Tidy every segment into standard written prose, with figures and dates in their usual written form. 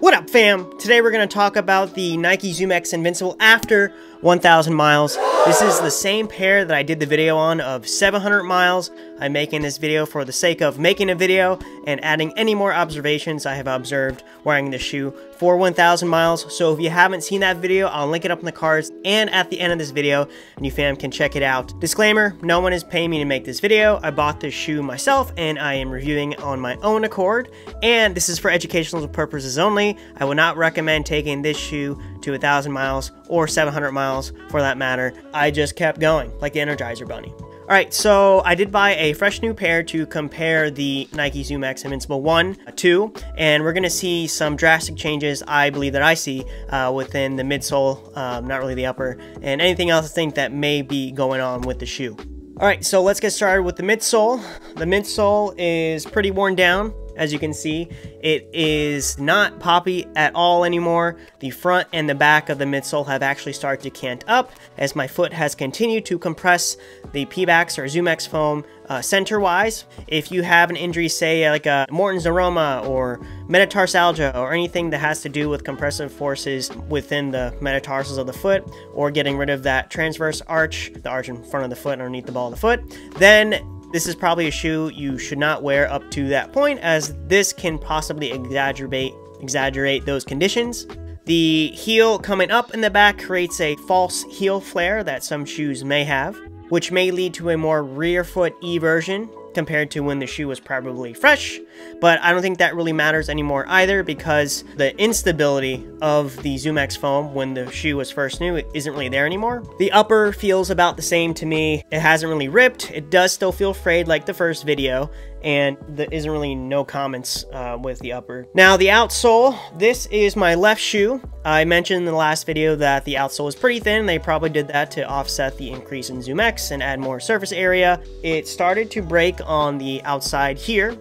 What up, fam? Today we're going to talk about the Nike ZoomX Invincible after 1,000 miles. This is the same pair that I did the video on of 700 miles. I'm making this video for the sake of making a video and adding any more observations I have observed wearing this shoe for 1,000 miles. So if you haven't seen that video, I'll link it up in the cards and at the end of this video, and you fam can check it out. Disclaimer, no one is paying me to make this video. I bought this shoe myself and I am reviewing on my own accord, and this is for educational purposes only. I would not recommend taking this shoe to 1,000 miles or 700 miles for that matter. I just kept going like the Energizer Bunny. Alright, so I did buy a fresh new pair to compare the Nike ZoomX Invincible 1 to, and we're going to see some drastic changes I believe that I see within the midsole, not really the upper, and anything else I think that may be going on with the shoe. Alright, so let's get started with the midsole. The midsole is pretty worn down. As you can see, it is not poppy at all anymore. The front and the back of the midsole have actually started to cant up as my foot has continued to compress the Pebax or ZoomX foam center-wise. If you have an injury, say like a Morton's aroma or metatarsalgia or anything that has to do with compressive forces within the metatarsals of the foot, or getting rid of that transverse arch, the arch in front of the foot underneath the ball of the foot, then this is probably a shoe you should not wear up to that point, as this can possibly exaggerate those conditions. The heel coming up in the back creates a false heel flare that some shoes may have, which may lead to a more rear foot eversion compared to when the shoe was probably fresh, but I don't think that really matters anymore either, because the instability of the ZoomX foam when the shoe was first new isn't really there anymore. The upper feels about the same to me. It hasn't really ripped. It does still feel frayed like the first video, and there isn't really no comments with the upper. Now the outsole, this is my left shoe. I mentioned in the last video that the outsole is pretty thin. They probably did that to offset the increase in ZoomX and add more surface area. It started to break on the outside here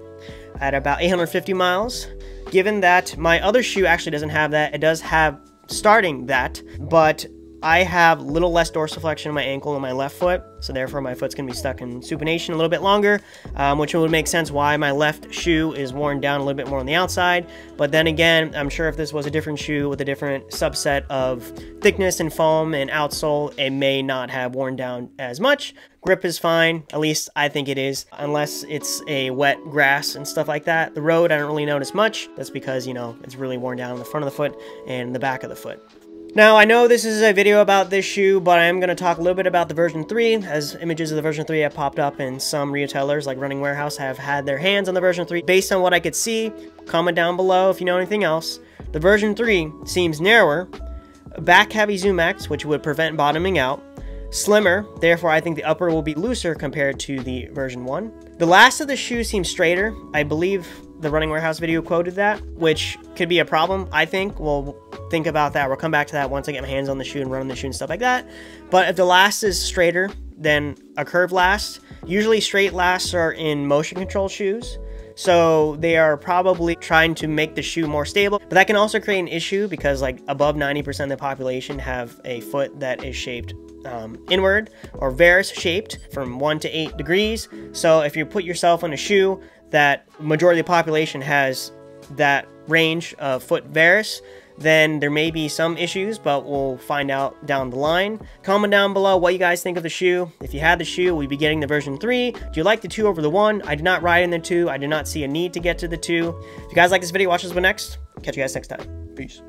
at about 850 miles. Given that my other shoe actually doesn't have that, it does have starting that, but I have a little less dorsiflexion in my ankle and my left foot, so therefore my foot's going to be stuck in supination a little bit longer, which would make sense why my left shoe is worn down a little bit more on the outside. But then again, I'm sure if this was a different shoe with a different subset of thickness and foam and outsole, it may not have worn down as much. Grip is fine, at least I think it is, unless it's a wet grass and stuff like that. The road, I don't really notice much. That's because, you know, it's really worn down on the front of the foot and the back of the foot. Now, I know this is a video about this shoe, but I am going to talk a little bit about the version 3, as images of the version 3 have popped up, and some retailers like Running Warehouse have had their hands on the version 3. Based on what I could see, comment down below if you know anything else. The version 3 seems narrower, back-heavy ZoomX, which would prevent bottoming out, slimmer, therefore I think the upper will be looser compared to the version 1. The last of the shoe seems straighter. I believe the Running Warehouse video quoted that, which could be a problem, I think. We'll think about that. We'll come back to that once I get my hands on the shoe and run on the shoe and stuff like that. But if the last is straighter than a curved last, usually straight lasts are in motion control shoes, so they are probably trying to make the shoe more stable. But that can also create an issue because like above 90% of the population have a foot that is shaped inward or varus shaped from 1 to 8 degrees. So if you put yourself in a shoe that majority of the population has that range of foot varus, then there may be some issues, but we'll find out down the line. Comment down below what you guys think of the shoe. If you had the shoe, we'd be getting the version 3. Do you like the 2 over the 1? I did not ride in the 2. I did not see a need to get to the 2. If you guys like this video, watch this one next. Catch you guys next time. Peace.